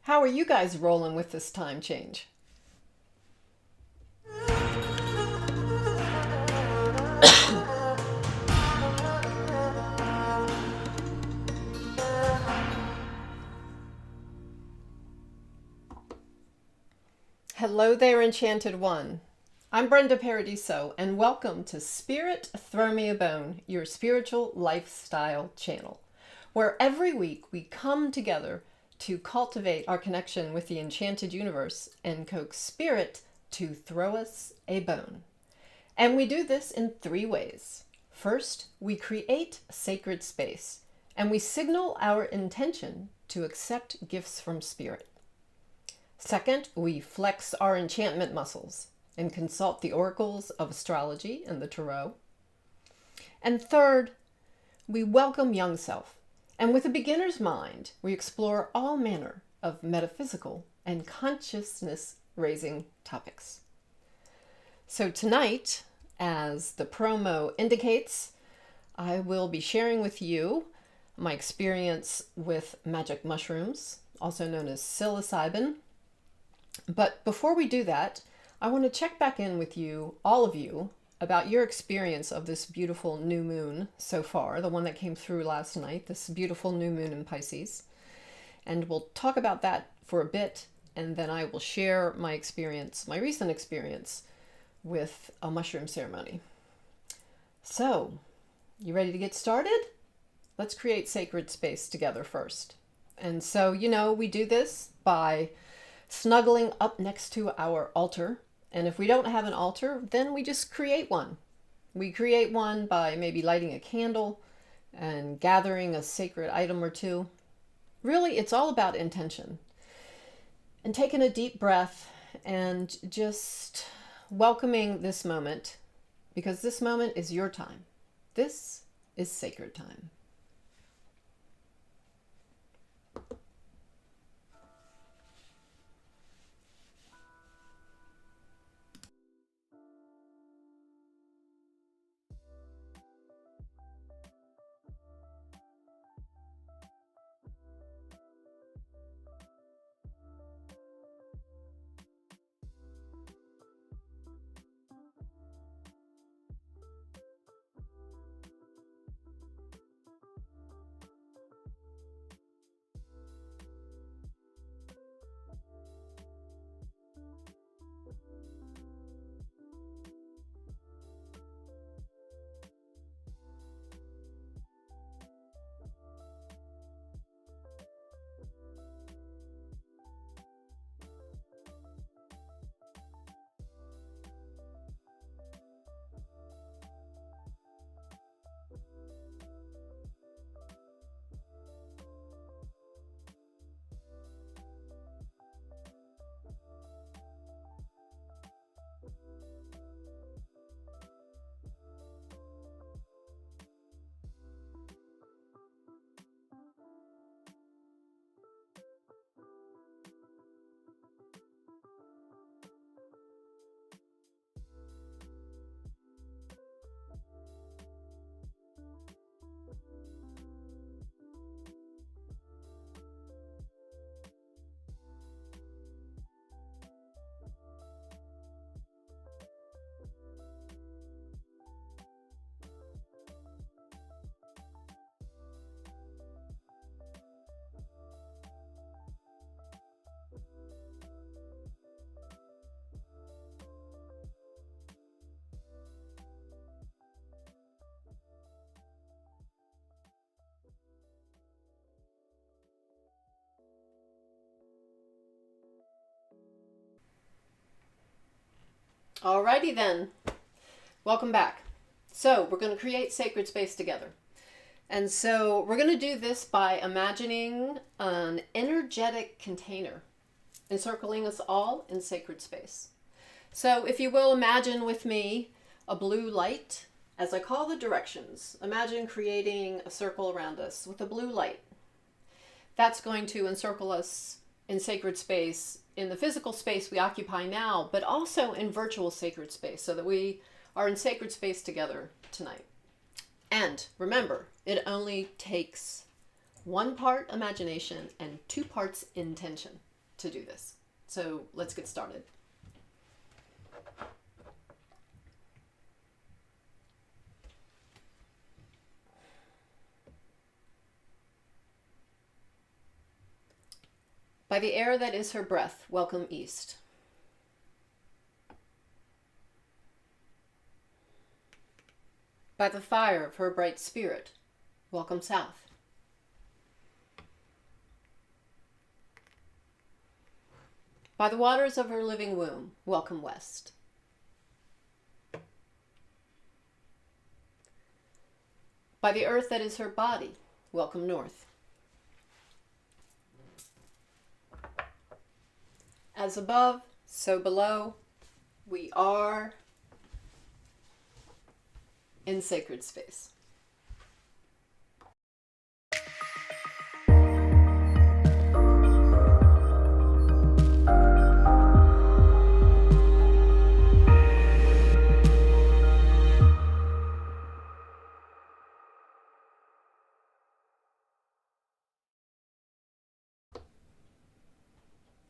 How are you guys rolling with this time change? Hello there, Enchanted One. I'm Brenda Paradiso, and welcome to Spirit Throw Me a Bone, your spiritual lifestyle channel, where every week we come together to cultivate our connection with the enchanted universe and coax spirit to throw us a bone. And we do this in three ways. First, we create sacred space, and we signal our intention to accept gifts from spirit. Second, we flex our enchantment muscles and consult the oracles of astrology and the tarot. And third, we welcome young self, and with a beginner's mind, we explore all manner of metaphysical and consciousness-raising topics. So tonight, as the promo indicates, I will be sharing with you my experience with magic mushrooms, also known as psilocybin. But before we do that, I want to check back in with you, all of you, about your experience of this beautiful new moon so far, the one that came through last night, this beautiful new moon in Pisces. And we'll talk about that for a bit, and then I will share my experience, my recent experience with a mushroom ceremony. So, you ready to get started? Let's create sacred space together first. And so, we do this by snuggling up next to our altar. And if we don't have an altar, then we just create one. We create one by maybe lighting a candle and gathering a sacred item or two. Really, it's all about intention. And taking a deep breath and just welcoming this moment, because this moment is your time. This is sacred time. Alrighty then, welcome back. So we're going to create sacred space together. And so we're going to do this by imagining an energetic container encircling us all in sacred space. So if you will, imagine with me a blue light. As I call the directions, imagine creating a circle around us with a blue light. That's going to encircle us in sacred space, in the physical space we occupy now, but also in virtual sacred space, so that we are in sacred space together tonight. And remember, it only takes 1 part imagination and 2 parts intention. to do this. So let's get started. By the air that is her breath, welcome east. By the fire of her bright spirit, welcome south. By the waters of her living womb, welcome west. By the earth that is her body, welcome north. As above, so below, we are in sacred space.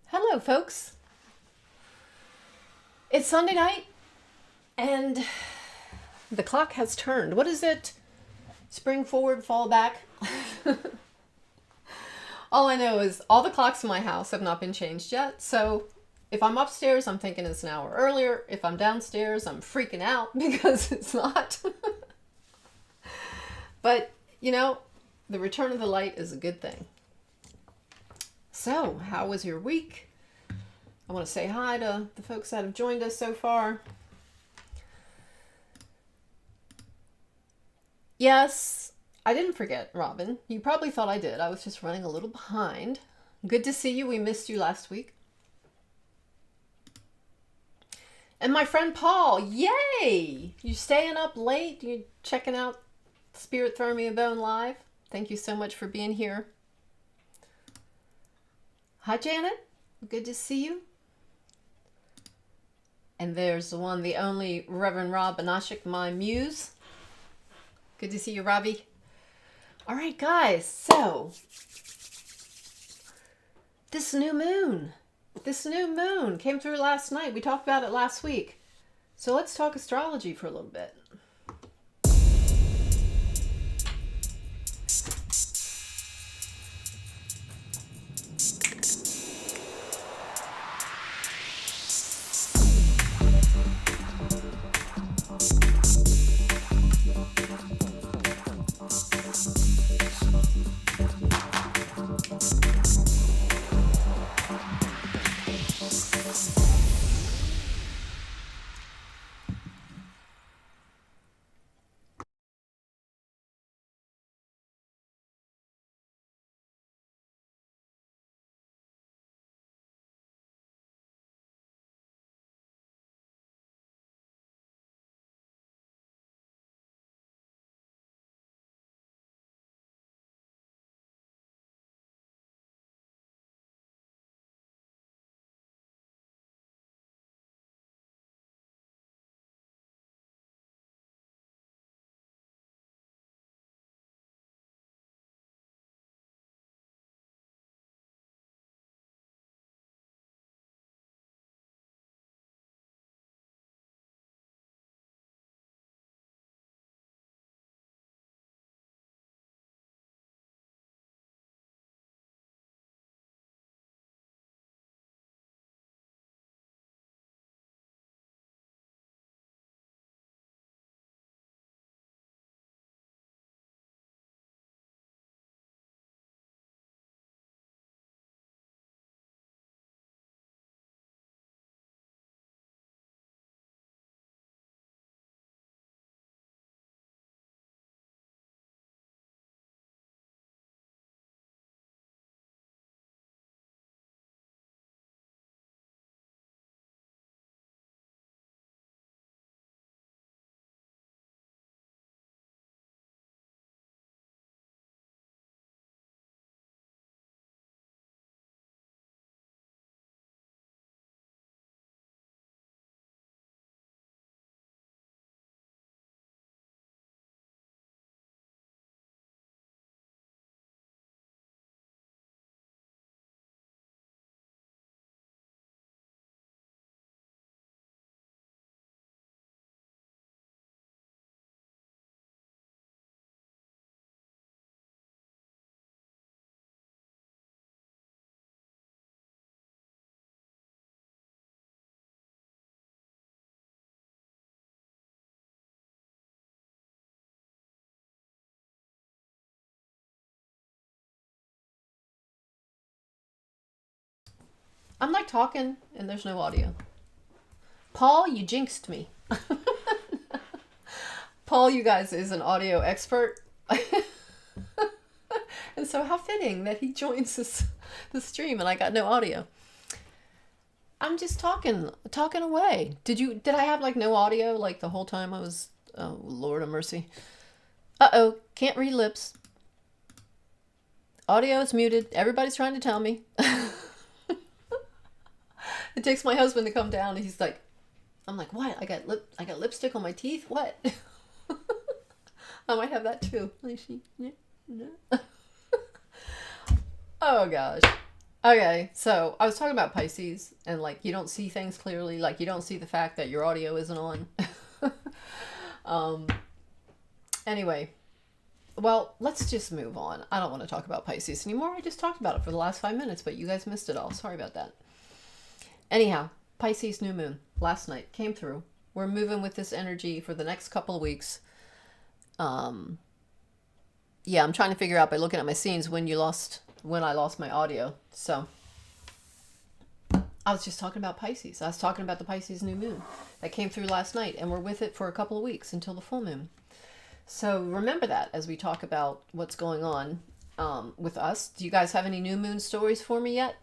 Hello, folks. It's Sunday night, and the clock has turned. What is it? Spring forward, fall back? All I know is all the clocks in my house have not been changed yet. So if I'm upstairs, I'm thinking it's an hour earlier. If I'm downstairs, I'm freaking out because it's not. But, you know, the return of the light is a good thing. So, how was your week? I want to say hi to the folks that have joined us so far. Yes, I didn't forget, Robin. You probably thought I did. I was just running a little behind. Good to see you. We missed you last week. And my friend Paul, yay! You staying up late? You checking out Spirit Throw Me a Bone live? Thank you so much for being here. Hi, Janet. Good to see you. And there's the one, the only Reverend Rob Banashik, my muse. Good to see you, Robbie. All right, guys. So, this new moon came through last night. We talked about it last week. So let's talk astrology for a little bit. I'm like talking and there's no audio. Paul, you jinxed me. Paul, you guys, is an audio expert. And so how fitting that he joins the stream and I got no audio. I'm just talking away. Did I have like no audio like the whole time I was, oh Lord of mercy. Uh-oh, can't read lips. Audio is muted. Everybody's trying to tell me. It takes my husband to come down and he's like, I'm like, what? I got lipstick on my teeth? What? I might have that too. Oh gosh. Okay, so I was talking about Pisces and like you don't see things clearly, like you don't see the fact that your audio isn't on. Anyway, well, let's just move on. I don't want to talk about Pisces anymore. I just talked about it for the last 5 minutes, but you guys missed it all. Sorry about that. Anyhow, Pisces New Moon last night came through. We're moving with this energy for the next couple of weeks. Yeah, I'm trying to figure out by looking at my scenes when I lost my audio. So I was just talking about Pisces. I was talking about the Pisces New Moon that came through last night, and we're with it for a couple of weeks until the full moon. So remember that as we talk about what's going on with us. Do you guys have any new moon stories for me yet?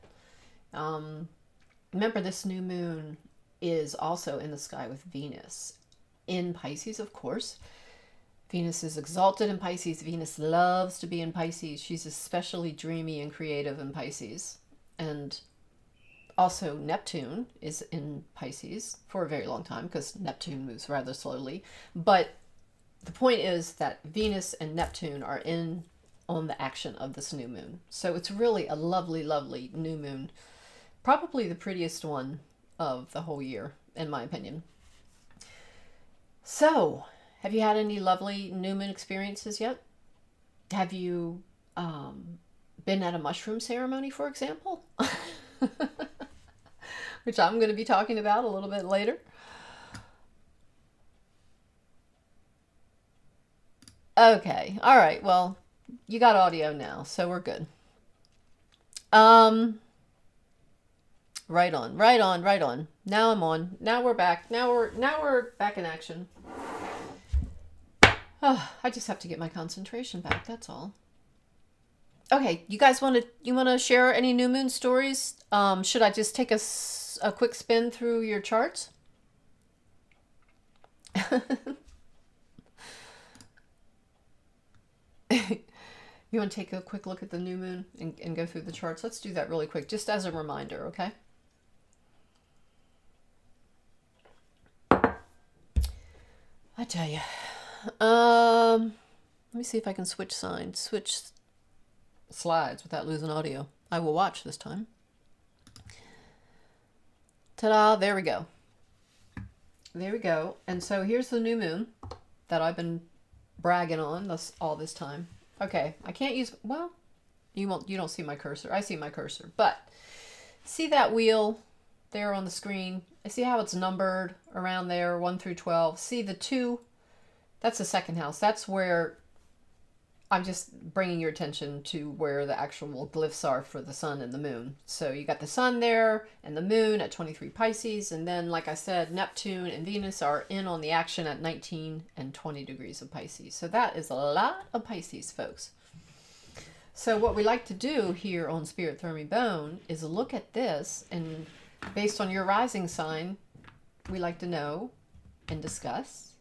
Remember, this new moon is also in the sky with Venus in Pisces, of course. Venus is exalted in Pisces. Venus loves to be in Pisces. She's especially dreamy and creative in Pisces. And also Neptune is in Pisces for a very long time because Neptune moves rather slowly. But the point is that Venus and Neptune are in on the action of this new moon. So it's really a lovely, lovely new moon. Probably the prettiest one of the whole year, in my opinion. So, have you had any lovely new moon experiences yet? Have you been at a mushroom ceremony, for example? Which I'm going to be talking about a little bit later. Okay, all right, well, you got audio now, so we're good. Right on, right on, right on. Now I'm on. Now we're back. Now we're back in action. Oh, I just have to get my concentration back, that's all. Okay, you guys want to share any new moon stories? Should I just take a quick spin through your charts? You want to take a quick look at the new moon and go through the charts? Let's do that really quick, just as a reminder, okay? I tell you. Let me see if I can switch slides without losing audio. I will watch this time. Ta-da, there we go. There we go. And so here's the new moon that I've been bragging on all this time. Okay, I can't use, well, you don't see my cursor. I see my cursor, but see that wheel there on the screen? I see how it's numbered around there, 1 through 12. See the 2, that's the second house. That's where I'm just bringing your attention to where the actual glyphs are for the sun and the moon. So you got the sun there and the moon at 23 Pisces. And then, like I said, Neptune and Venus are in on the action at 19 and 20 degrees of Pisces. So that is a lot of Pisces, folks. So what we like to do here on Spirit Throw Me Bone is look at this, and based on your rising sign, we like to know and discuss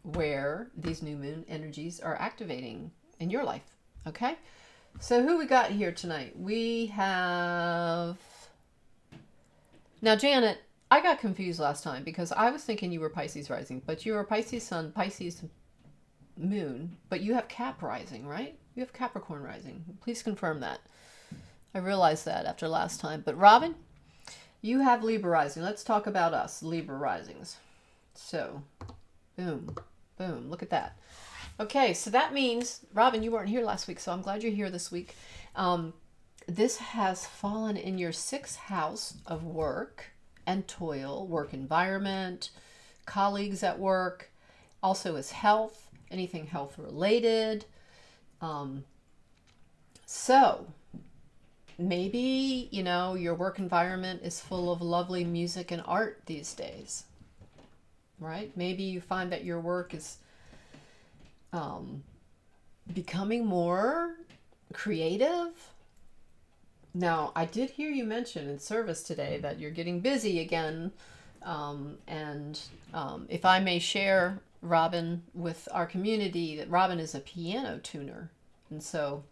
where these new moon energies are activating in your life. Okay, so who we got here tonight? We have, now Janet, I got confused last time because I was thinking you were Pisces rising, but you are Pisces sun, Pisces moon, but you have Cap rising, right? You have Capricorn rising. Please confirm that. I realized that after last time. But Robin, you have Libra rising. Let's talk about us, Libra risings. So, boom, boom, look at that. Okay, so that means, Robin, you weren't here last week, so I'm glad you're here this week. This has fallen in your 6th house of work and toil, work environment, colleagues at work, also is health, anything health related. So, maybe, you know, your work environment is full of lovely music and art these days, right? Maybe you find that your work is becoming more creative. Now, I did hear you mention in service today that you're getting busy again. If I may share Robin with our community, that Robin is a piano tuner. And so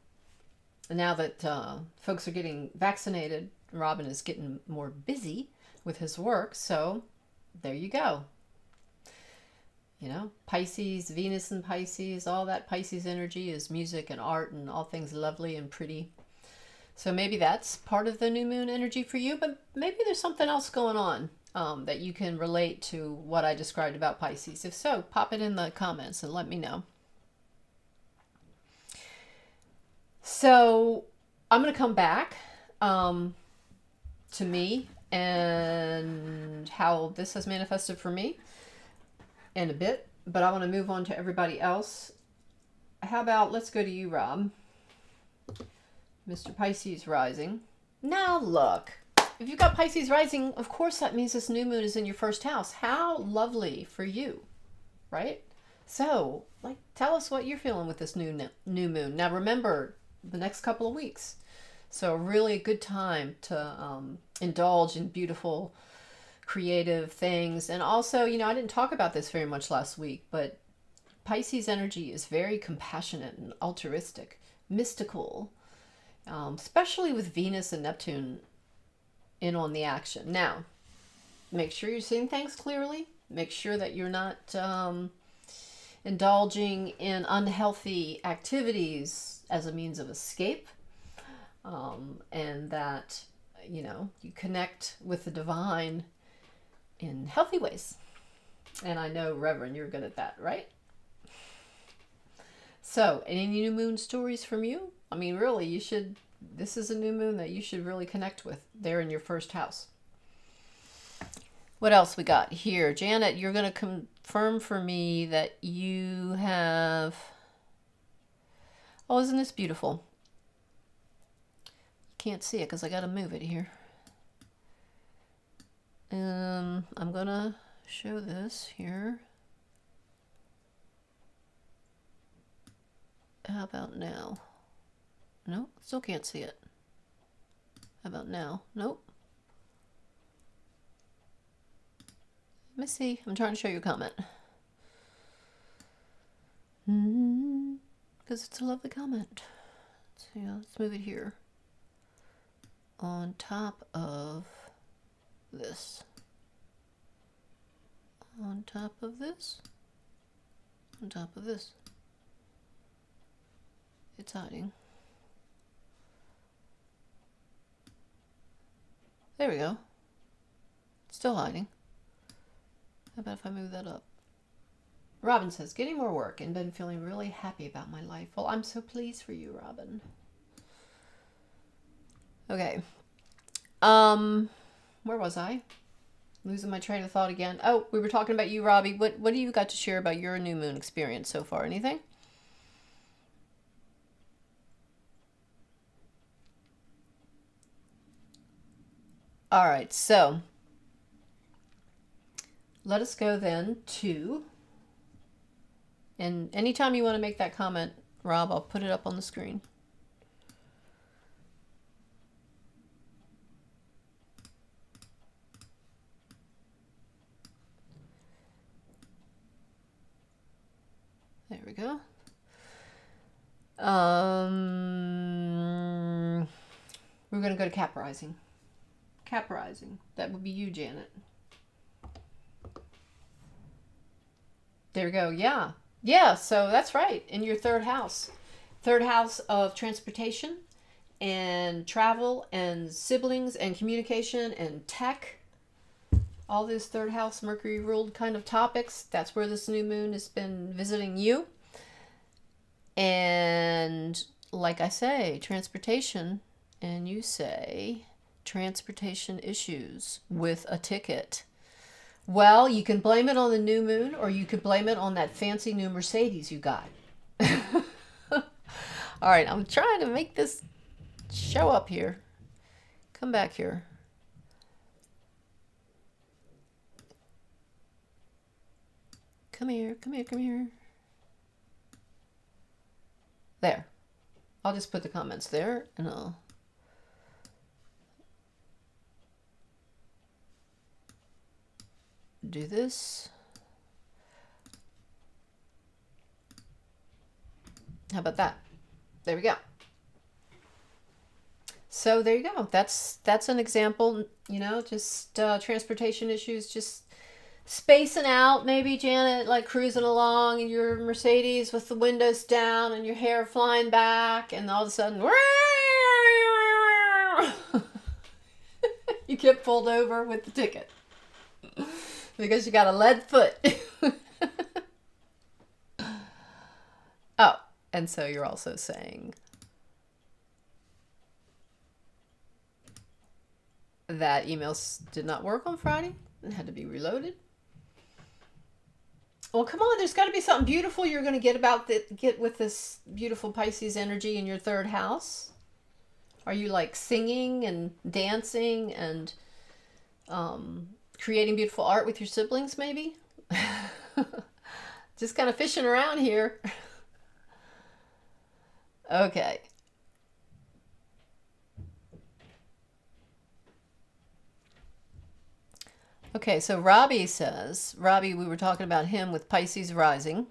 now that folks are getting vaccinated, Robin is getting more busy with his work. So there you go. You know, Pisces, Venus and Pisces, all that Pisces energy is music and art and all things lovely and pretty. So maybe that's part of the new moon energy for you, but maybe there's something else going on that you can relate to what I described about Pisces. If so, pop it in the comments and let me know. So I'm going to come back to me and how this has manifested for me in a bit, but I want to move on to everybody else. How about, let's go to you, Rob. Mr. Pisces Rising. Now look, if you've got Pisces Rising, of course that means this new moon is in your first house. How lovely for you, right? So, like, tell us what you're feeling with this new moon. Now remember, the next couple of weeks. So really a good time to indulge in beautiful, creative things. And also, you know, I didn't talk about this very much last week, but Pisces energy is very compassionate and altruistic, mystical, especially with Venus and Neptune in on the action. Now, make sure you're seeing things clearly. Make sure that you're not indulging in unhealthy activities as a means of escape, and that, you know, you connect with the divine in healthy ways. And I know, Reverend, you're good at that, right? So, any new moon stories from you? I mean, really, you should, this is a new moon that you should really connect with there in your first house. What else we got here? Janet, you're going to confirm for me that you have, oh, isn't this beautiful? Can't see it because I got to move it here. I'm going to show this here. How about now? Nope, still can't see it. How about now? Nope. Let me see. I'm trying to show you a comment. Because it's a lovely comment. So yeah, let's move it here. On top of this. On top of this. On top of this. It's hiding. There we go. It's still hiding. How about if I move that up? Robin says, getting more work and been feeling really happy about my life. Well, I'm so pleased for you, Robin. Okay. Where was I? Losing my train of thought again. Oh, we were talking about you, Robbie. What do you got to share about your new moon experience so far? Anything? All right, so let us go then to, and anytime you want to make that comment, Rob, I'll put it up on the screen. There we go. We're going to go to Cap Rising. Cap Rising. That would be you, Janet. There we go. Yeah. Yeah, so that's right. In your third house. Third house of transportation and travel and siblings and communication and tech. All those third house Mercury ruled kind of topics. That's where this new moon has been visiting you. And like I say, transportation, and you say transportation issues with a ticket. Well, you can blame it on the new moon, or you could blame it on that fancy new Mercedes you got. All right, I'm trying to make this show up here. Come back here. Come here, come here, come here. There. I'll just put the comments there and I'll do this. How about that? There we go. So there you go. That's an example, you know, just transportation issues, just spacing out, maybe Janet like cruising along in your Mercedes with the windows down and your hair flying back, and all of a sudden you get pulled over with the ticket because you got a lead foot. Oh, and so you're also saying that emails did not work on Friday and had to be reloaded. Well, come on, there's got to be something beautiful you're going to get with this beautiful Pisces energy in your third house. Are you like singing and dancing and creating beautiful art with your siblings maybe? Just kind of fishing around here. Okay. Okay, so Robbie says, Robbie, we were talking about him with Pisces Rising.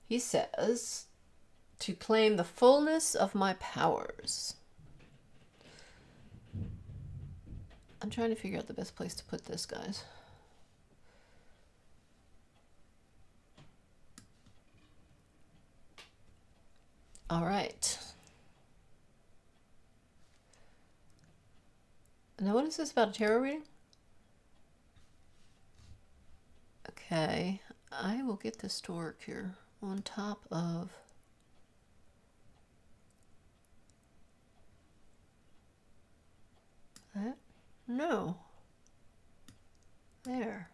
He says, to claim the fullness of my powers. I'm trying to figure out the best place to put this, guys. All right. Now, what is this about a tarot reading? Okay, I will get this to work here on top of that. No. There.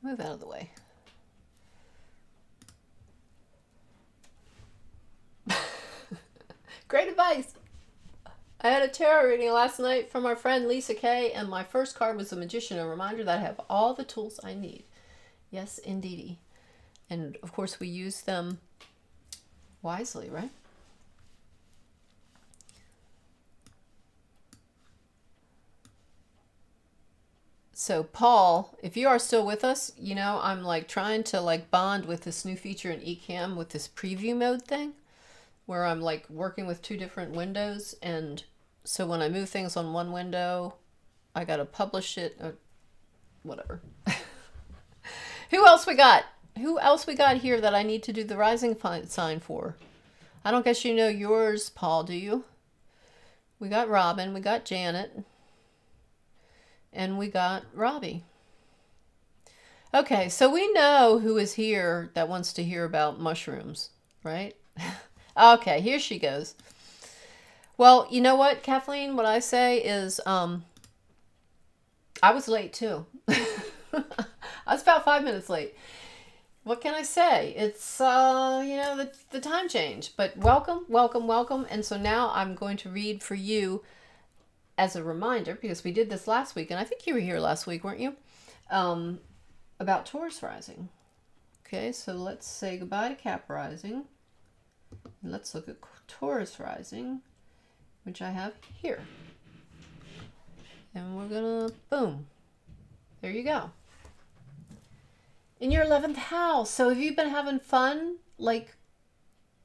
Move out of the way. Great advice. I had a tarot reading last night from our friend Lisa Kay, and my first card was the Magician, a reminder that I have all the tools I need. Yes, indeedy. And of course we use them wisely, right? So Paul, if you are still with us, you know, I'm like trying to like bond with this new feature in eCam with this preview mode thing, where I'm like working with two different windows. And so when I move things on one window, I got to publish it or whatever. Who else we got? Who else we got here that I need to do the rising sign for? I don't guess you know yours, Paul, do you? We got Robin, we got Janet. And we got Robbie. Okay, so we know who is here that wants to hear about mushrooms, right? Okay, here she goes. Well, you know what, Kathleen? What I say is, I was late too. I was about 5 minutes late. What can I say? It's, you know, the time change. But welcome, welcome, welcome. And so now I'm going to read for you as a reminder, because we did this last week, and I think you were here last week, weren't you? About Taurus Rising. Okay, so let's say goodbye to Cap Rising. And let's look at Taurus Rising, which I have here. And we're gonna, boom. There you go. In your 11th house. So have you been having fun? Like,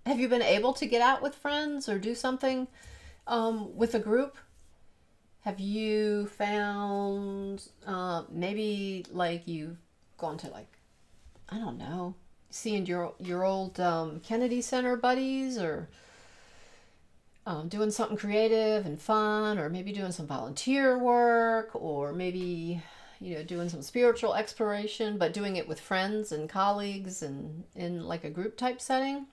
have you been able to get out with friends or do something with a group? Have you found maybe like you've gone to like, I don't know, seeing your old Kennedy Center buddies, or doing something creative and fun, or maybe doing some volunteer work, or maybe, you know, doing some spiritual exploration, but doing it with friends and colleagues and in like a group type setting?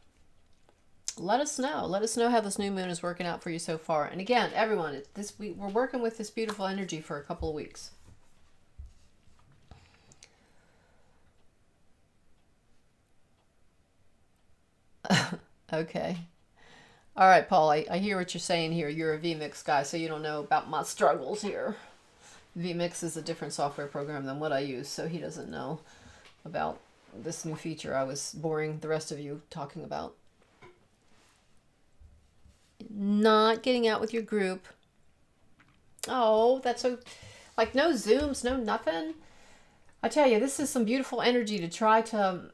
let us know. Let us know how this new moon is working out for you so far. And again, everyone, we're working with this beautiful energy for a couple of weeks. Okay. All right, Paul, I hear what you're saying here. You're a VMix guy, so you don't know about my struggles here. VMix is a different software program than what I use, so he doesn't know about this new feature I was boring the rest of you talking about. Not getting out with your group. Oh, that's so... Like, no Zooms, no nothing. I tell you, this is some beautiful energy to try to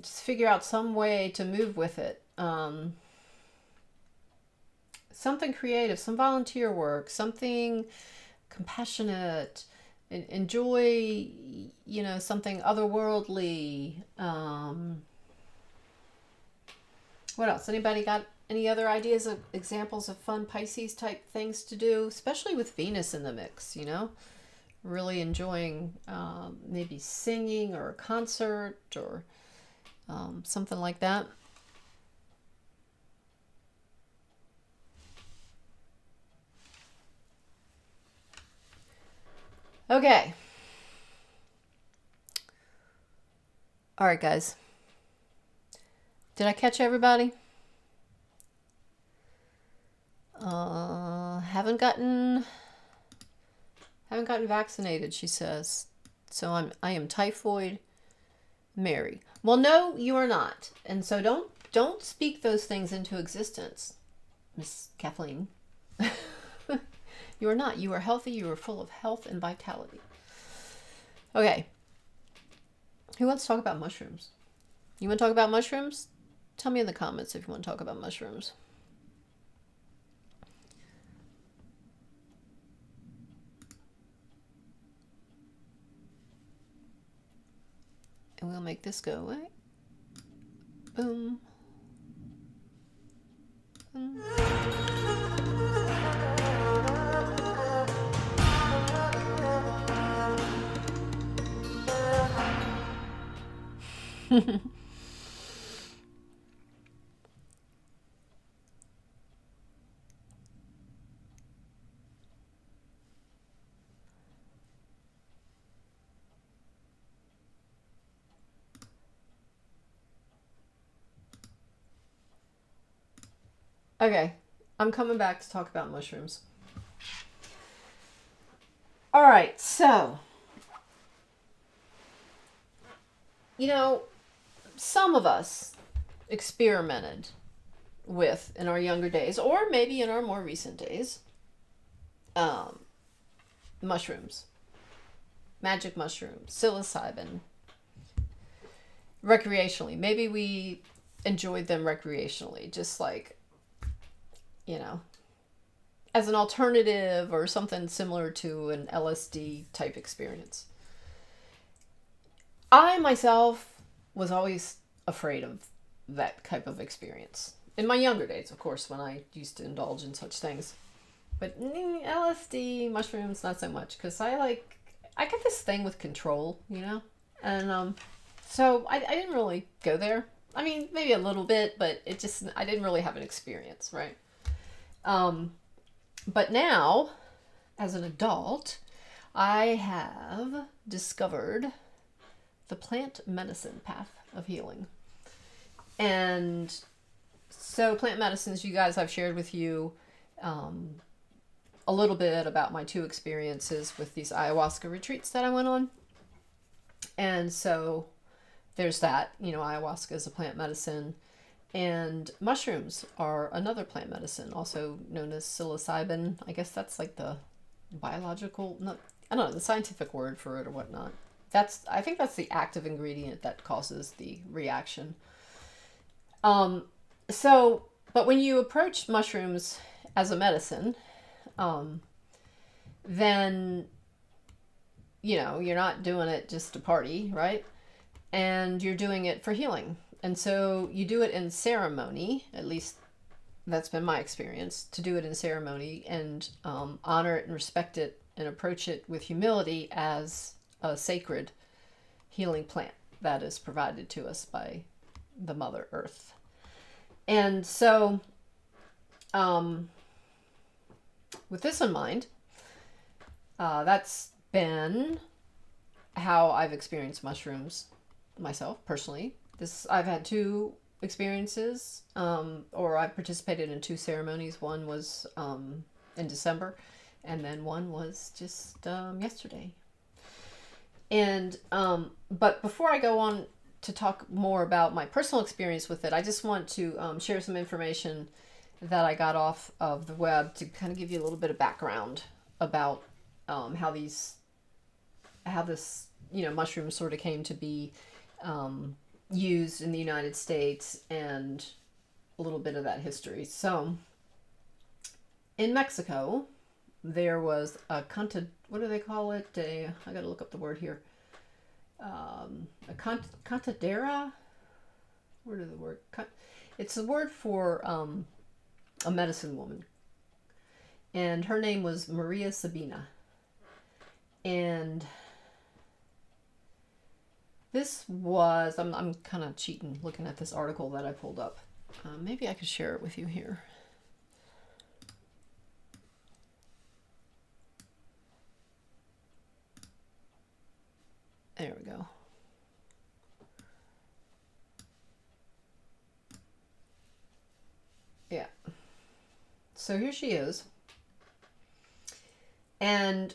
just figure out some way to move with it. Something creative, some volunteer work, something compassionate, enjoy, you know, something otherworldly. What else? Anybody got any other ideas of examples of fun Pisces type things to do, especially with Venus in the mix, you know? Really enjoying maybe singing or a concert or something like that. Okay. All right, guys. Did I catch everybody? Haven't gotten vaccinated, she says. So I am typhoid Mary. Well, no, you are not. And so don't speak those things into existence, Miss Kathleen. You are not. You are healthy. You are full of health and vitality. Okay. Who wants to talk about mushrooms? You want to talk about mushrooms? Tell me in the comments if you want to talk about mushrooms. And we'll make this go away. Boom. Boom. Okay, I'm coming back to talk about mushrooms. All right, so, you know, some of us experimented with in our younger days, or maybe in our more recent days, mushrooms, magic mushrooms, psilocybin, recreationally. Maybe we enjoyed them recreationally, just like, you know, as an alternative or something similar to an LSD type experience. I myself was always afraid of that type of experience. In my younger days, of course, when I used to indulge in such things. But LSD, mushrooms, not so much, because I get this thing with control, you know? And so I didn't really go there. I mean, maybe a little bit, but I didn't really have an experience, right? But now, as an adult, I have discovered the plant medicine path of healing. And so plant medicines, you guys, I've shared with you a little bit about my 2 experiences with these ayahuasca retreats that I went on. And so there's that, you know, ayahuasca is a plant medicine. And mushrooms are another plant medicine, also known as psilocybin. I guess that's like the biological, I don't know, the scientific word for it or whatnot. I think that's the active ingredient that causes the reaction. But when you approach mushrooms as a medicine, then, you know, you're not doing it just to party, right? And you're doing it for healing. And so you do it in ceremony, at least that's been my experience, to do it in ceremony and honor it and respect it and approach it with humility as a sacred healing plant that is provided to us by the Mother Earth. And so, um, with this in mind, that's been how I've experienced mushrooms myself personally. I've had two experiences, or I participated in two ceremonies. One was in December, and then one was just yesterday. And but before I go on to talk more about my personal experience with it, I just want to share some information that I got off of the web to kind of give you a little bit of background about how this mushroom sort of came to be used in the United States, and a little bit of that history. So in Mexico, there was a what do they call it? I got to look up the word here. A cantadera. Where did the word? It's the word for a medicine woman, and her name was Maria Sabina. And this was, I'm kind of cheating looking at this article that I pulled up. Maybe I could share it with you here. There we go. Yeah. So here she is. And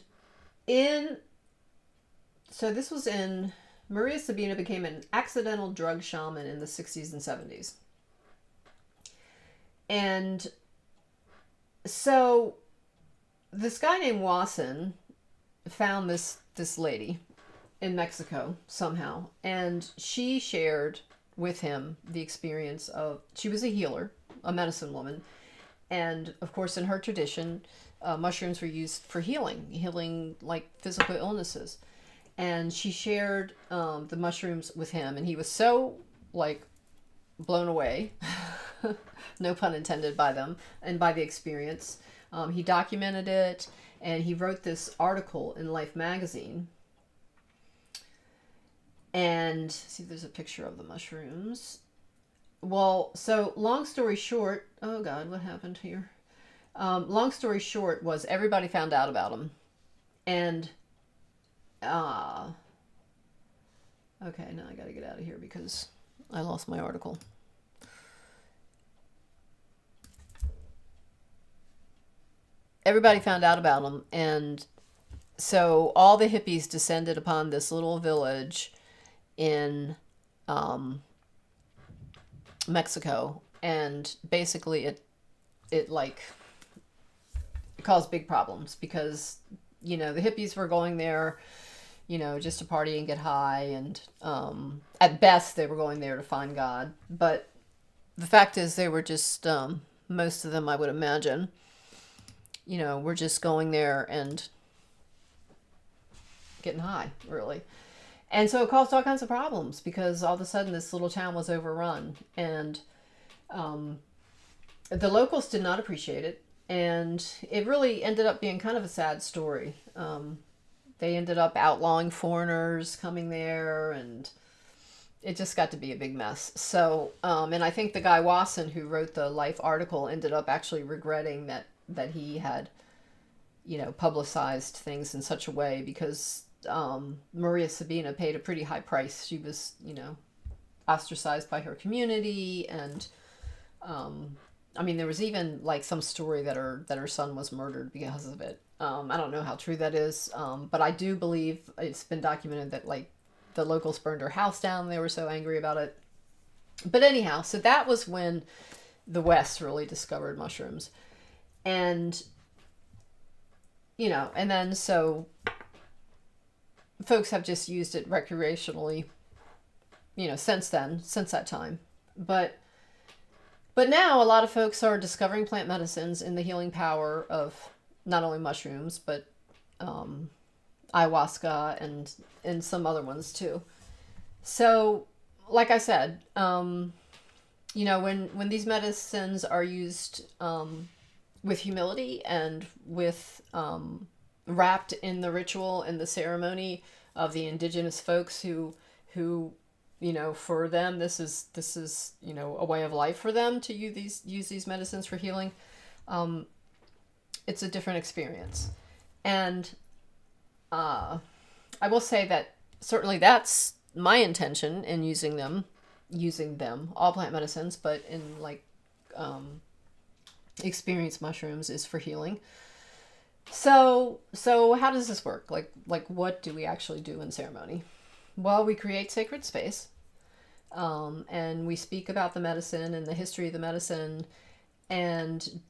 so this was in, Maria Sabina became an accidental drug shaman in the 60s and 70s. And so this guy named Wasson found this lady in Mexico somehow, and she shared with him the experience of, she was a healer, a medicine woman, and of course in her tradition, mushrooms were used for healing like physical illnesses. And she shared the mushrooms with him, and he was so like blown away, no pun intended, by them and by the experience. He documented it, and he wrote this article in Life magazine. And see if there's a picture of the mushrooms. Well, so long story short, oh God, what happened here? Long story short was everybody found out about him. And okay, now I gotta get out of here because I lost my article. Everybody found out about him, and so all the hippies descended upon this little village in Mexico, and basically it caused big problems because the hippies were going there just to party and get high, and at best they were going there to find God, but the fact is they were just most of them, I would imagine, were just going there and getting high, really. And so it caused all kinds of problems because all of a sudden this little town was overrun, and the locals did not appreciate it, and it really ended up being kind of a sad story. They ended up outlawing foreigners coming there, and it just got to be a big mess. So, and I think the guy Wasson who wrote the Life article ended up actually regretting that he had, publicized things in such a way, because Maria Sabina paid a pretty high price. She was, ostracized by her community, and there was even like some story that her son was murdered because of it. I don't know how true that is, but I do believe it's been documented that like the locals burned her house down. They were so angry about it. But anyhow, so that was when the West really discovered mushrooms, and and then so folks have just used it recreationally, since that time. But now a lot of folks are discovering plant medicines and the healing power of not only mushrooms, but ayahuasca and some other ones too. So, like I said, when these medicines are used with humility and with wrapped in the ritual and the ceremony of the indigenous folks who for them, this is a way of life for them to use these medicines for healing. It's a different experience. And I will say that certainly that's my intention in using them, all plant medicines, but in like experience mushrooms is for healing. So how does this work? Like what do we actually do in ceremony? Well, we create sacred space, and we speak about the medicine and the history of the medicine, and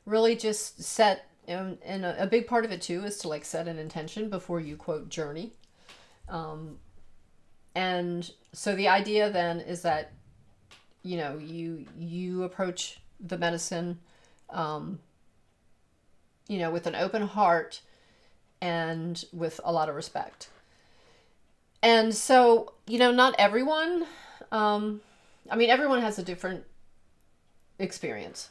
really just set, and a big part of it too is to like set an intention before you quote journey. And so the idea then is that you approach the medicine with an open heart and with a lot of respect. And so not everyone, everyone has a different experience.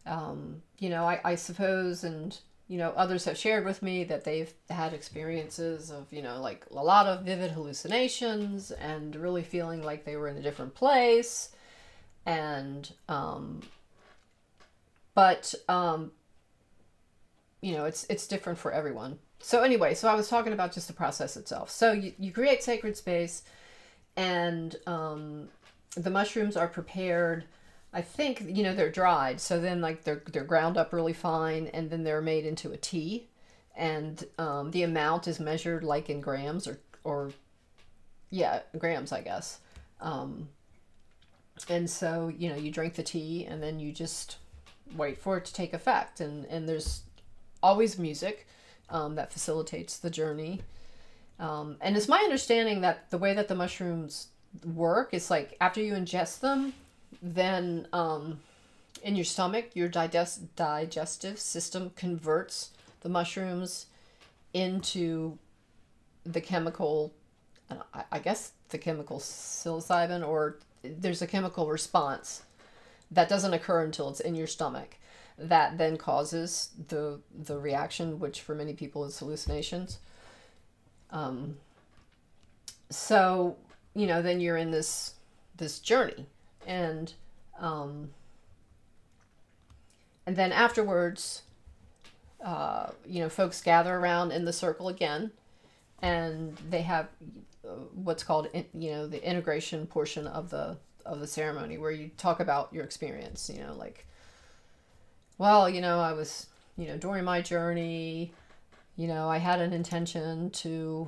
I suppose, and others have shared with me that they've had experiences of like a lot of vivid hallucinations and really feeling like they were in a different place. And but it's different for everyone. So anyway, so I was talking about just the process itself. So you create sacred space, and the mushrooms are prepared. I think they're dried, so then like they're ground up really fine, and then they're made into a tea, and the amount is measured like in grams, or yeah, grams, I guess. And so you drink the tea, and then you just wait for it to take effect, and there's always music that facilitates the journey. And it's my understanding that the way that the mushrooms work is like after you ingest them, then in your stomach, your digestive system converts the mushrooms into the chemical, I guess the chemical psilocybin, or there's a chemical response that doesn't occur until it's in your stomach, that then causes the reaction, which for many people is hallucinations. So then you're in this journey, and then afterwards, folks gather around in the circle again, and they have what's called the integration portion of the ceremony, where you talk about your experience. Like, well, I was during my journey, I had an intention to,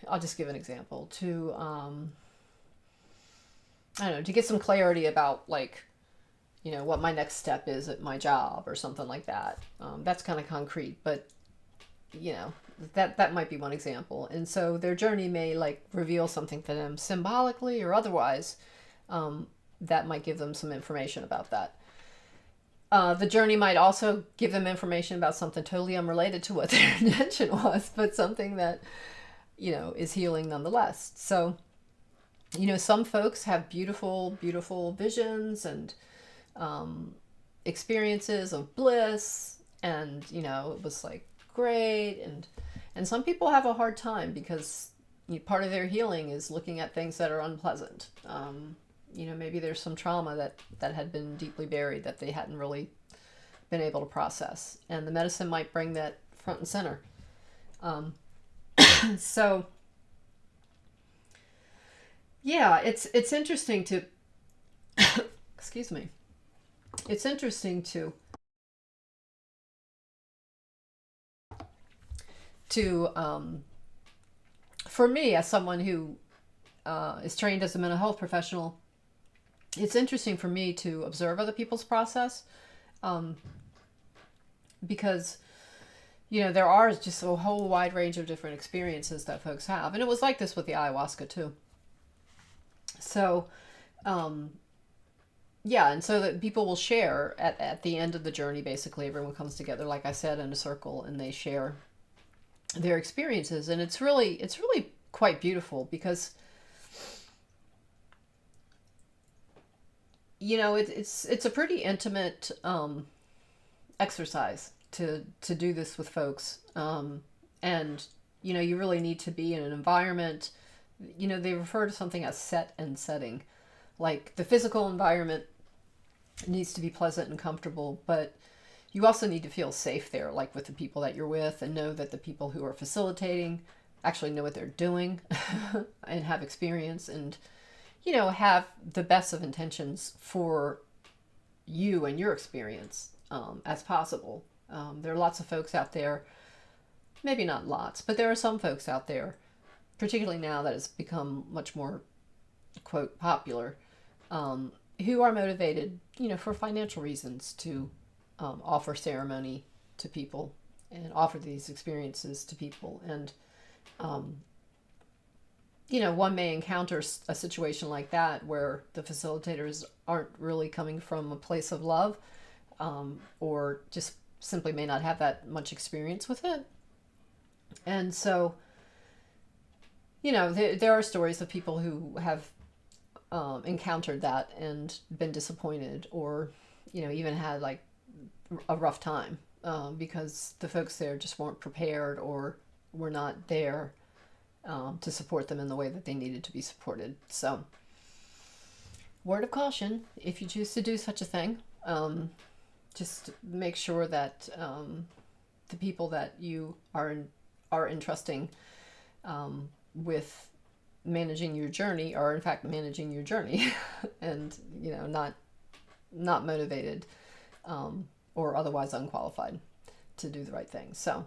I'll just give an example, to I don't know, to get some clarity about like what my next step is at my job or something like that. That's kind of concrete, but that might be one example. And so their journey may like reveal something to them symbolically or otherwise, that might give them some information about that. The journey might also give them information about something totally unrelated to what their intention was, but something that is healing nonetheless. So some folks have beautiful visions and experiences of bliss, and it was like great, and some people have a hard time because part of their healing is looking at things that are unpleasant. Maybe there's some trauma that had been deeply buried that they hadn't really been able to process, and the medicine might bring that front and center. So yeah, it's interesting to excuse me. It's interesting to for me, as someone who is trained as a mental health professional, it's interesting for me to observe other people's process, because there are just a whole wide range of different experiences that folks have, and it was like this with the ayahuasca too. So yeah, and so that people will share at the end of the journey. Basically, everyone comes together, like I said, in a circle, and they share their experiences, and it's really quite beautiful, because it's a pretty intimate exercise to do this with folks, and you really need to be in an environment they refer to something as set and setting. Like the physical environment needs to be pleasant and comfortable, but you also need to feel safe there, like with the people that you're with, and know that the people who are facilitating actually know what they're doing and have experience and, have the best of intentions for you and your experience as possible. There are lots of folks out there, maybe not lots, but there are some folks out there, particularly now that it's become much more, quote, popular, who are motivated, for financial reasons to offer ceremony to people and offer these experiences to people. And, one may encounter a situation like that where the facilitators aren't really coming from a place of love, or just simply may not have that much experience with it. And so, there are stories of people who have encountered that and been disappointed, or, even had like a rough time because the folks there just weren't prepared or were not there to support them in the way that they needed to be supported. So, word of caution, if you choose to do such a thing, just make sure that the people that you are entrusting with managing your journey are in fact managing your journey and not motivated or otherwise unqualified to do the right thing. So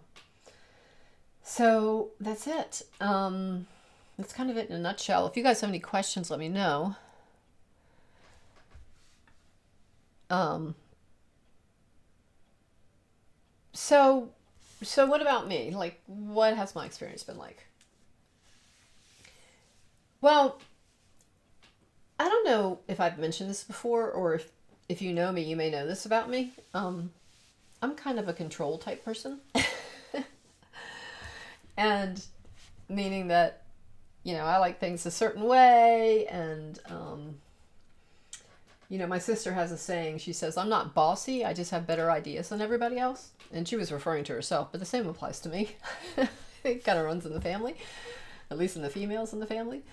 that's it. That's kind of it in a nutshell. If you guys have any questions, let me know. So what about me? Like, what has my experience been like? Well, I don't know if I've mentioned this before, or if you know me, you may know this about me. I'm kind of a control type person. And meaning that, I like things a certain way. And, my sister has a saying. She says, I'm not bossy. I just have better ideas than everybody else. And she was referring to herself, but the same applies to me. It kind of runs in the family, at least in the females in the family.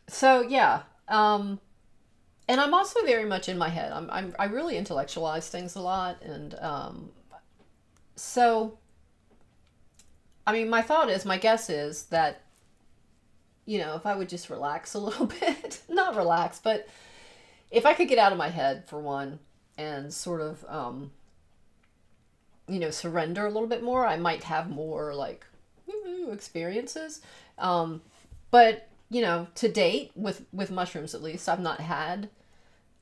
So yeah. And I'm also very much in my head. I really intellectualize things a lot. And, so, my guess is that, if I would just relax a little bit, not relax, but if I could get out of my head for one and sort of, surrender a little bit more, I might have more like experiences. But, to date with mushrooms, at least, I've not had,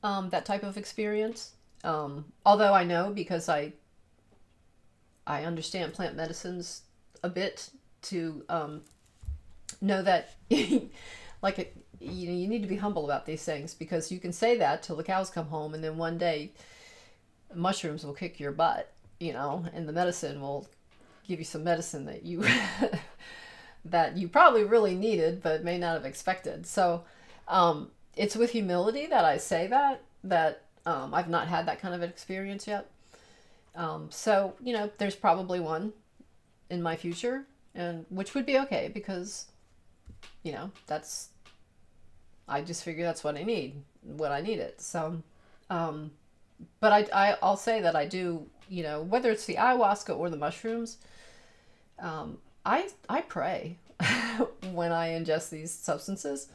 that type of experience. Although I know, because I understand plant medicines a bit, to know that like you need to be humble about these things, because you can say that till the cows come home, and then one day mushrooms will kick your butt, and the medicine will give you some medicine that you that you probably really needed but may not have expected. So it's with humility that I say that I've not had that kind of experience yet. So there's probably one in my future, and which would be okay, because I just figure that's what I need when I need it. So but I'll say that I do, whether it's the ayahuasca or the mushrooms, I pray when I ingest these substances,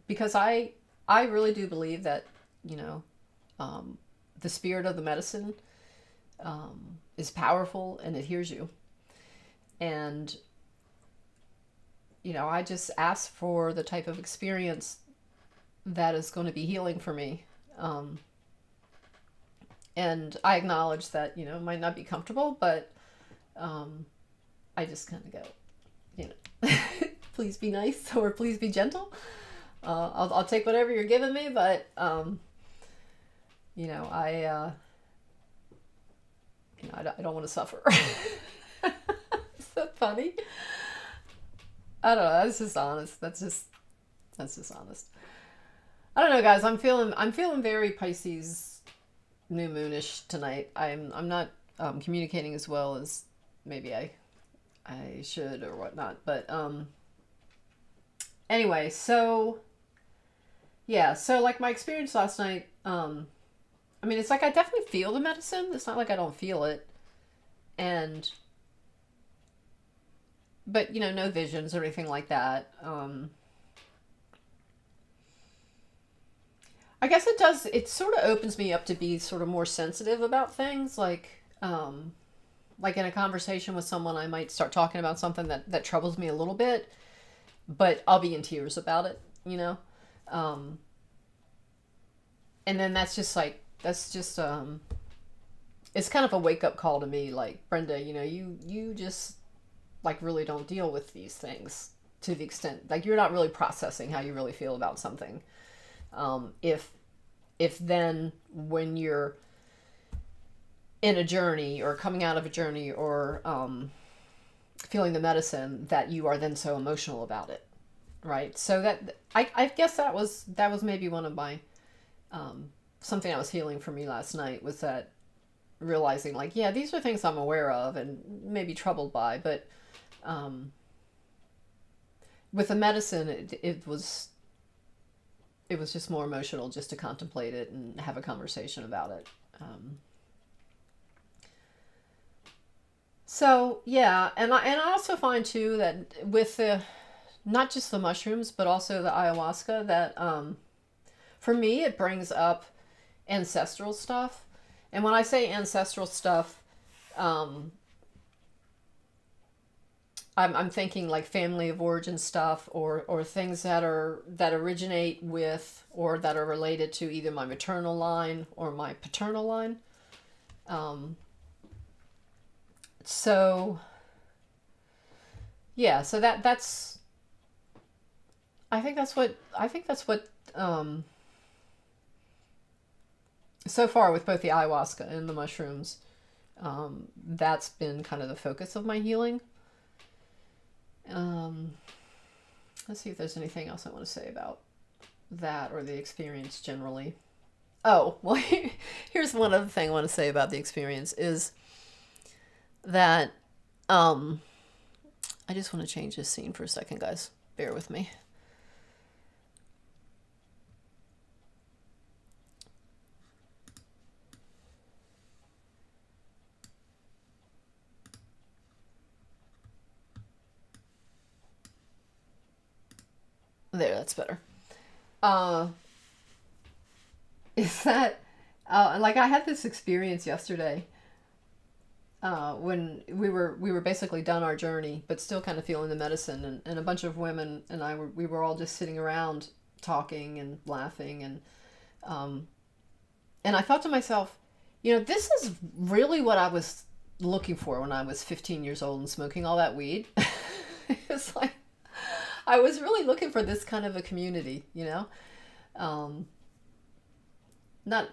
because I really do believe that the spirit of the medicine is powerful, and it hears you. And I just ask for the type of experience that is going to be healing for me. And I acknowledge that, it might not be comfortable, but I just kind of go, please be nice, or please be gentle. I'll take whatever you're giving me, but, I don't want to suffer. Is that funny? I don't know. That's just honest. That's just honest. I don't know, guys. I'm feeling very Pisces New Moonish tonight. I'm not communicating as well as maybe I should or whatnot. But anyway, so yeah, so like my experience last night, I mean, it's like I definitely feel the medicine. It's not like I don't feel it. And but no visions or anything like that. I guess it does. It sort of opens me up to be sort of more sensitive about things, like in a conversation with someone, I might start talking about something that troubles me a little bit, but I'll be in tears about it, um, and then it's kind of a wake up call to me, like, Brenda, you just like really don't deal with these things to the extent, like, you're not really processing how you really feel about something. If then when you're in a journey or coming out of a journey or feeling the medicine, that you are then so emotional about it, right? So that I guess that was maybe one of my something that was healing for me last night, was that realizing, like, yeah, these are things I'm aware of and maybe troubled by, but with the medicine, it was just more emotional just to contemplate it and have a conversation about it. So yeah, and I also find too that with the not just the mushrooms but also the ayahuasca, that for me it brings up ancestral stuff. And when I say ancestral stuff, um, I'm thinking like family of origin stuff, or things that originate with or that are related to either my maternal line or my paternal line. Um, so yeah, so that's I think that's what so far with both the ayahuasca and the mushrooms, that's been kind of the focus of my healing. Um, let's see if there's anything else I want to say about that or the experience generally. Oh, well, here's one other thing I want to say about the experience is that um, I just want to change this scene for a second, guys. Bear with me. There, that's better. Uh, is that like I had this experience yesterday when we were basically done our journey, but still kind of feeling the medicine, and a bunch of women and we were all just sitting around talking and laughing, um, and I thought to myself, this is really what I was looking for when I was 15 years old and smoking all that weed. It's like I was really looking for this kind of a community. Um, not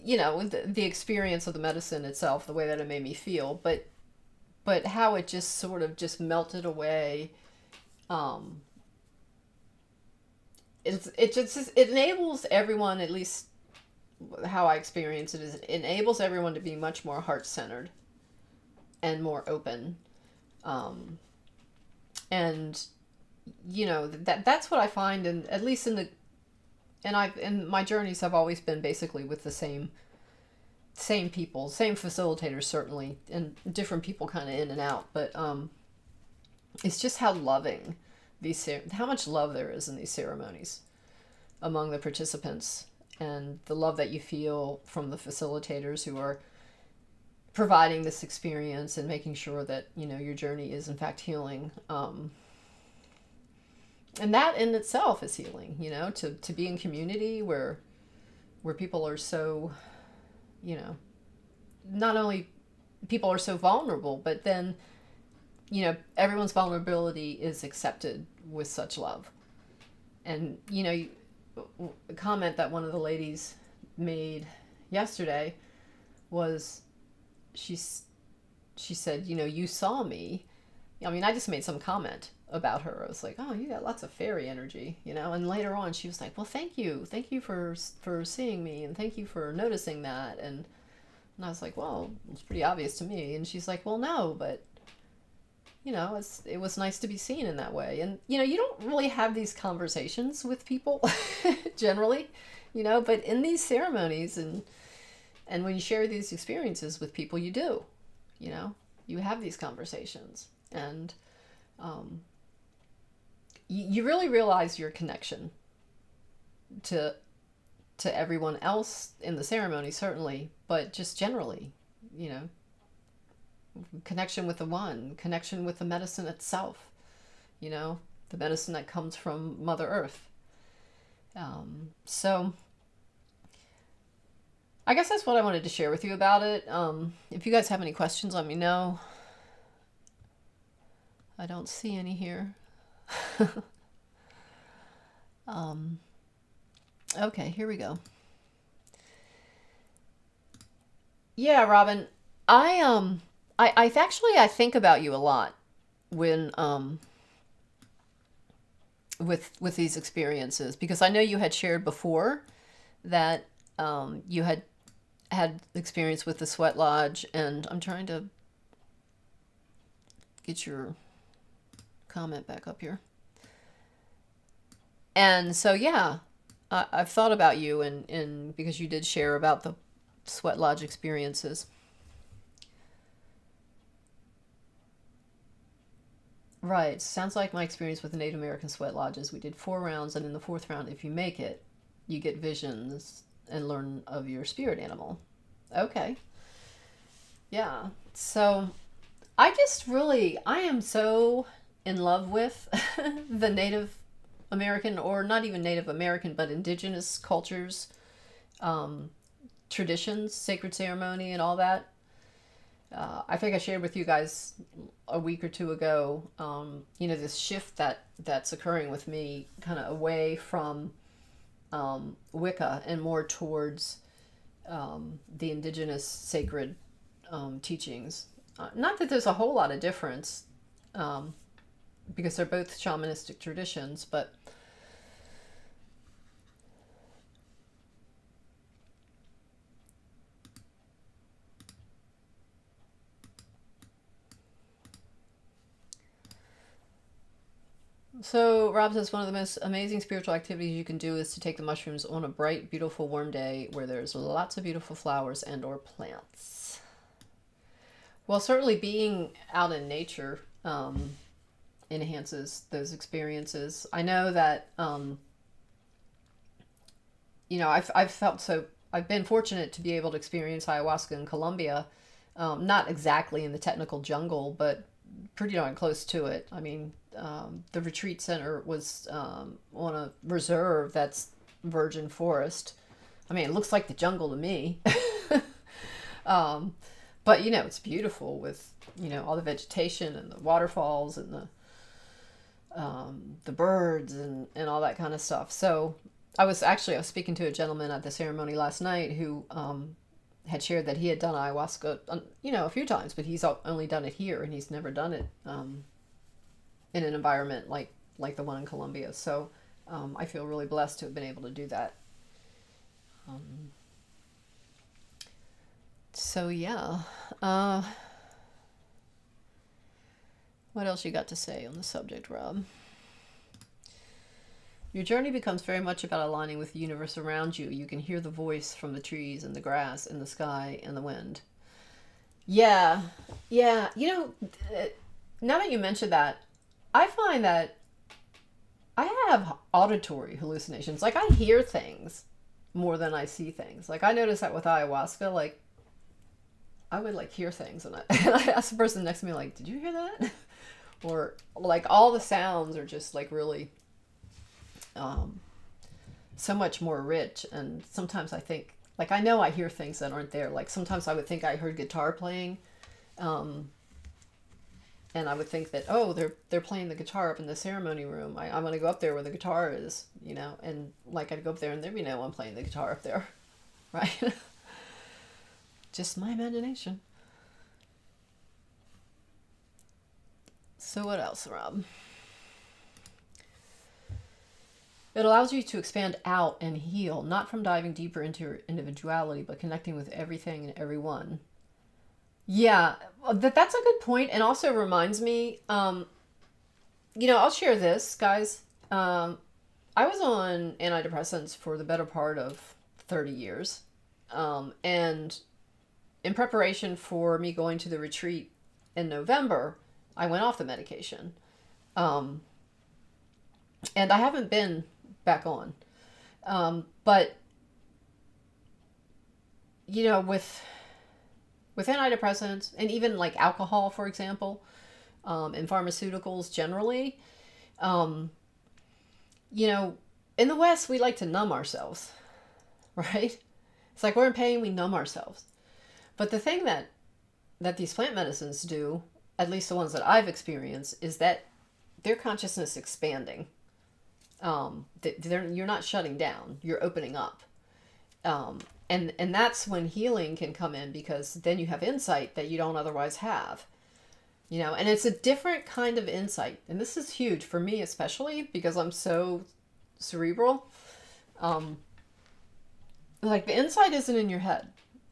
the experience of the medicine itself, the way that it made me feel, but how it just sort of just melted away. um it enables everyone, at least how I experience it, is it enables everyone to be much more heart-centered and more open. um and that's what I find, and at least and my journeys have always been basically with the same people, same facilitators certainly, and different people kind of in and out. But it's just how loving how much love there is in these ceremonies among the participants, and the love that you feel from the facilitators who are providing this experience and making sure that your journey is in fact healing. And that in itself is healing. To be in community where people are so, you know not only people are so vulnerable, but then everyone's vulnerability is accepted with such love. And a comment that one of the ladies made yesterday was, she said, you saw me. I mean, I just made some comment about her. I was like, oh, you got lots of fairy energy. And later on she was like, well, thank you for seeing me, and thank you for noticing that. And I was like, well, it's pretty obvious to me. And she's like, well, no, but it was nice to be seen in that way. And, you don't really have these conversations with people generally, but in these ceremonies and when you share these experiences with people, you do, you have these conversations, and you really realize your connection to everyone else in the ceremony, certainly, but just generally, connection with the one, connection with the medicine itself, the medicine that comes from Mother Earth. So I guess that's what I wanted to share with you about it. If you guys have any questions, let me know. I don't see any here. Okay, here we go. Yeah, Robin, I think about you a lot when with these experiences, because I know you had shared before that you had experience with the sweat lodge, and I'm trying to get your comment back up here. And so, yeah, I've thought about you, and because you did share about the sweat lodge experiences. Right. Sounds like my experience with the Native American sweat lodges. We did 4 rounds, and in the fourth round, if you make it, you get visions and learn of your spirit animal. Okay. Yeah. So I am so in love with the Native American, or not even Native American, but indigenous cultures, traditions, sacred ceremony, and all that. I think I shared with you guys a week or two ago, this shift that's occurring with me, kind of away from Wicca and more towards the indigenous sacred teachings. Not that there's a whole lot of difference, because they're both shamanistic traditions, but so Rob says one of the most amazing spiritual activities you can do is to take the mushrooms on a bright, beautiful, warm day where there's lots of beautiful flowers and or plants. Well, certainly being out in nature enhances those experiences. I know that I've been fortunate to be able to experience ayahuasca in Colombia, not exactly in the technical jungle, but pretty darn close to it. I mean, the retreat center was on a reserve that's virgin forest. I mean, it looks like the jungle to me. But it's beautiful with all the vegetation and the waterfalls and the birds and all that kind of stuff. So I was speaking to a gentleman at the ceremony last night who had shared that he had done ayahuasca, a few times, but he's only done it here, and he's never done it in an environment like the one in Colombia. So I feel really blessed to have been able to do that. So yeah. What else you got to say on the subject, Rob? Your journey becomes very much about aligning with the universe around you. You can hear the voice from the trees and the grass and the sky and the wind. Yeah. Yeah. Now that you mention that, I find that I have auditory hallucinations. Like, I hear things more than I see things. Like, I noticed that with ayahuasca, like, I would, like, hear things, and I ask the person next to me, like, did you hear that? Or, like, all the sounds are just, like, really so much more rich. And sometimes I think, like, I know I hear things that aren't there. Like, sometimes I would think I heard guitar playing, and I would think that, oh, they're playing the guitar up in the ceremony room. I'm going to go up there where the guitar is, and, like, I'd go up there and there'd be no one playing the guitar up there, right? Just my imagination. So what else, Rob? It allows you to expand out and heal, not from diving deeper into your individuality, but connecting with everything and everyone. Yeah, that's a good point, and also reminds me. I'll share this, guys. I was on antidepressants for the better part of 30 years, and in preparation for me going to the retreat in November, I went off the medication, um, and I haven't been back on. But with antidepressants and even like alcohol, for example, and pharmaceuticals generally, um, in the West, we like to numb ourselves, right? It's like we're in pain, we numb ourselves. But the thing that these plant medicines do, at least the ones that I've experienced, is that their consciousness expanding. You're not shutting down; you're opening up, and that's when healing can come in, because then you have insight that you don't otherwise have. And it's a different kind of insight, and this is huge for me, especially because I'm so cerebral. Um, like the insight isn't in your head.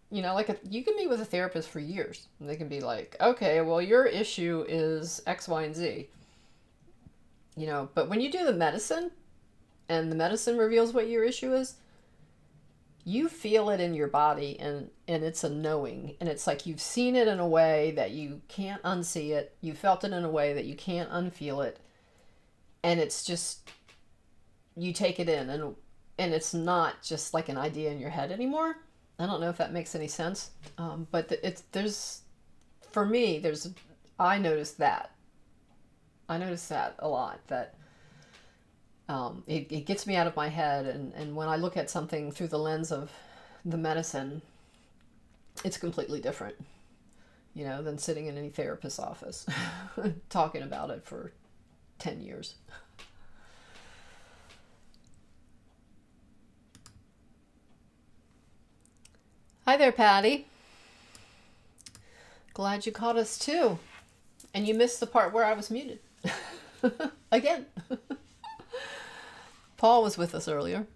Like you can meet with a therapist for years, and they can be like, okay, well, your issue is X, Y, and Z. But when you do the medicine and the medicine reveals what your issue is, you feel it in your body, and it's a knowing, and it's like you've seen it in a way that you can't unsee it. You felt it in a way that you can't unfeel it. And it's just, you take it in, and it's not just like an idea in your head anymore. I don't know if that makes any sense. But for me, I noticed that. I noticed that a lot, that it gets me out of my head. And when I look at something through the lens of the medicine, it's completely different, than sitting in any therapist's office talking about it for 10 years. Hi there, Patty. Glad you caught us too. And you missed the part where I was muted. Again. Paul was with us earlier.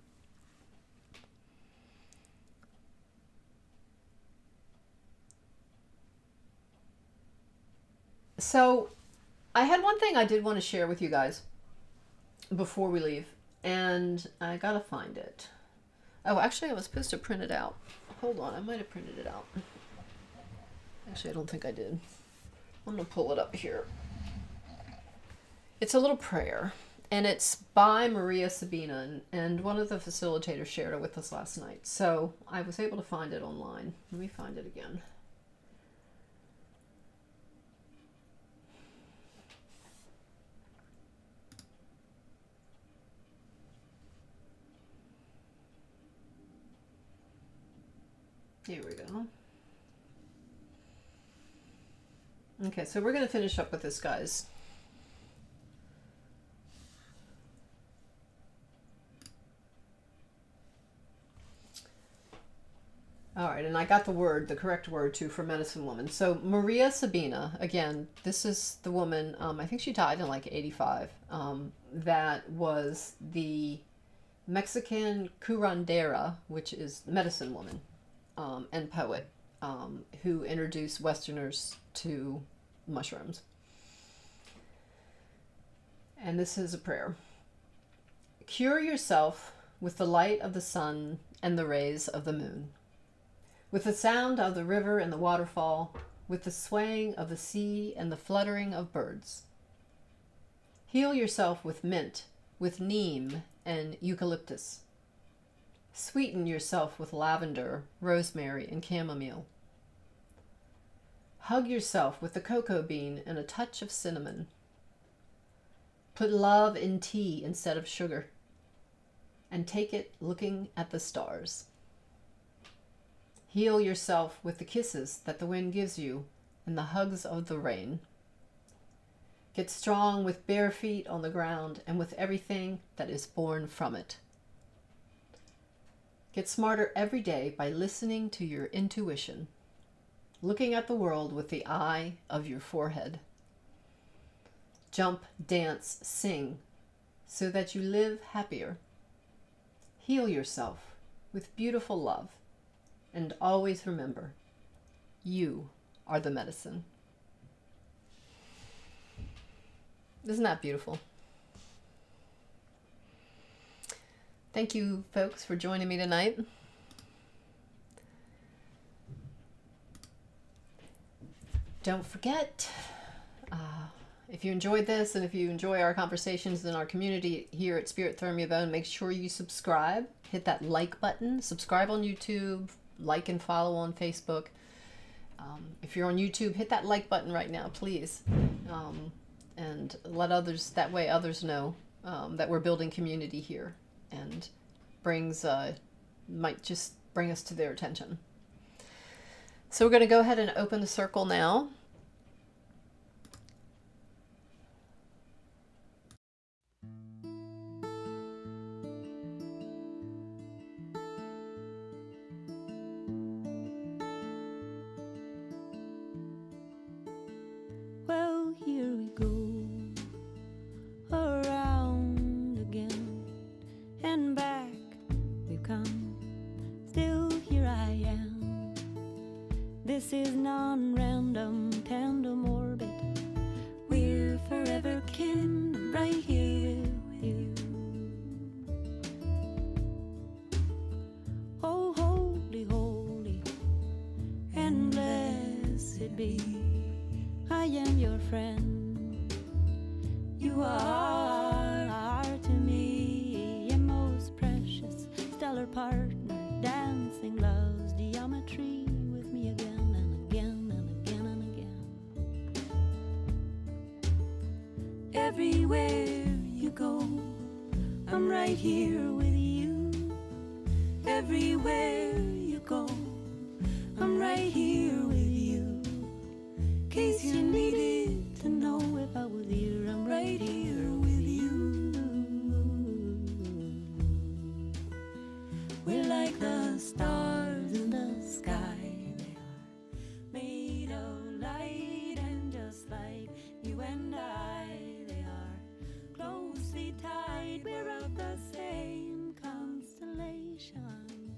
So, I had one thing I did want to share with you guys before we leave, and I gotta find it. Oh, actually, I was supposed to print it out. Hold on, I might have printed it out. Actually, I don't think I did. I'm gonna pull it up here. It's a little prayer, and it's by Maria Sabina, and one of the facilitators shared it with us last night. So I was able to find it online. Let me find it again. Here we go. Okay, so we're going to finish up with this, guys. All right, and I got the correct word too, for medicine woman. So Maria Sabina, again, this is the woman, I think she died in like 85, that was the Mexican curandera, which is medicine woman, and poet, who introduced Westerners to mushrooms. And this is a prayer. Cure yourself with the light of the sun and the rays of the moon, with the sound of the river and the waterfall, with the swaying of the sea and the fluttering of birds. Heal yourself with mint, with neem and eucalyptus. Sweeten yourself with lavender, rosemary, and chamomile. Hug yourself with the cocoa bean and a touch of cinnamon. Put love in tea instead of sugar, and take it looking at the stars. Heal yourself with the kisses that the wind gives you and the hugs of the rain. Get strong with bare feet on the ground and with everything that is born from it. Get smarter every day by listening to your intuition, looking at the world with the eye of your forehead. Jump, dance, sing, so that you live happier. Heal yourself with beautiful love, and always remember, you are the medicine. Isn't that beautiful? Thank you, folks, for joining me tonight. Don't forget, if you enjoyed this and if you enjoy our conversations in our community here at Spirit Throw Me a Bone, make sure you subscribe. Hit that like button. Subscribe on YouTube. Like and follow on Facebook. If you're on YouTube, hit that like button right now, please. And let others, that way others know that we're building community here, and might just bring us to their attention. So we're going to go ahead and open the circle now. Well, here we go, around again and back we've come. Still here I am. This is non-random, tandem orbit. We're forever kin. I'm right here with you. Oh, holy, holy, and blessed be. I am your friend. You are to me a most precious stellar partner, dancing love's geometry with me again and again and again and again. Everywhere you go, I'm right here with you. Everywhere you go, I'm right here with you. In case you needed to know if I was here, I'm right here with you. We're like the stars in the sky. They are made of light, and just like you and I, they are closely tied. We're of the same constellation.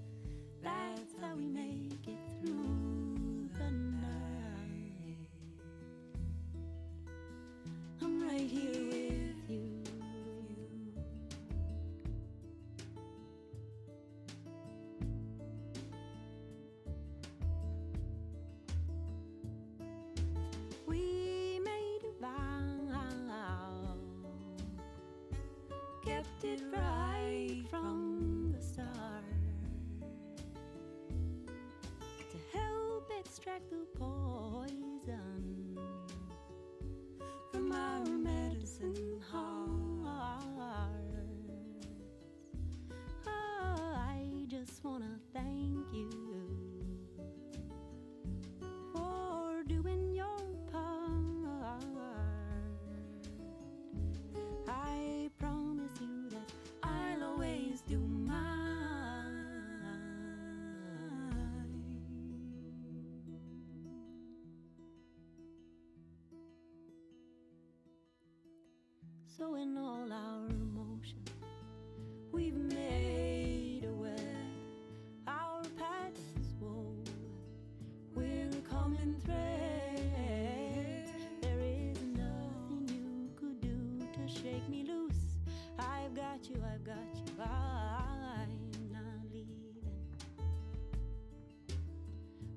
That's how we make it through the night. I'm right here with you. We made a vow, kept it right from the start, to help extract the poison from our medicine hearts. I just wanna thank you for doing your part. I promise you that I'll always do mine. So in all our motion, we've made a web, our patterns woven, we're common threads. There is nothing you could do to shake me loose. I've got you, I've got you, I'm not leaving.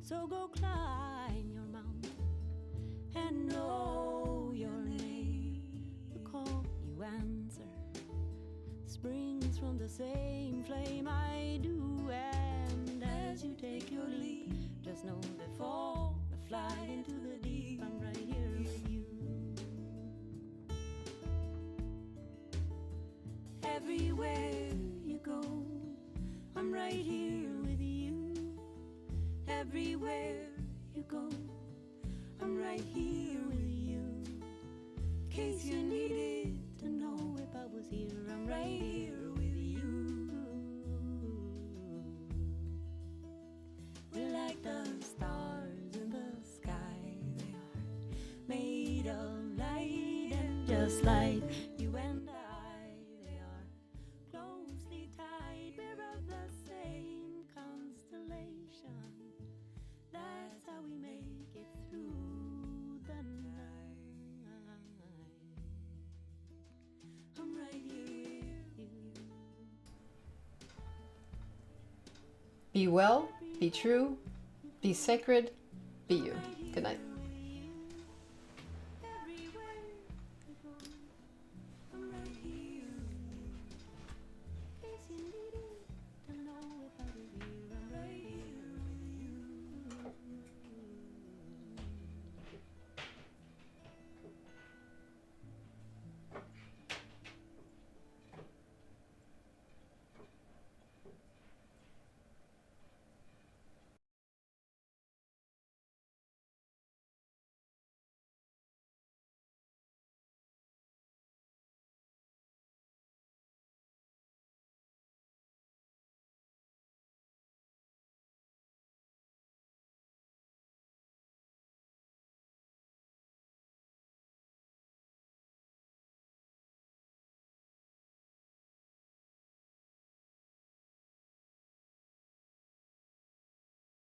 So go climb your mountain and know your name. The call you answer springs from the same flame I do. And as you take your leap, just know before I fly into the deep, I'm right here with you. Everywhere you go, I'm right here with you. Everywhere you go, I'm right here with you. In case you needed to know if I was here, I'm right here with you. We're like the stars in the sky. They are made of light, and just like you and I, they are closely tied. We're of the same constellation. That's how we make it through Be well, be true, be sacred, be you. Good night.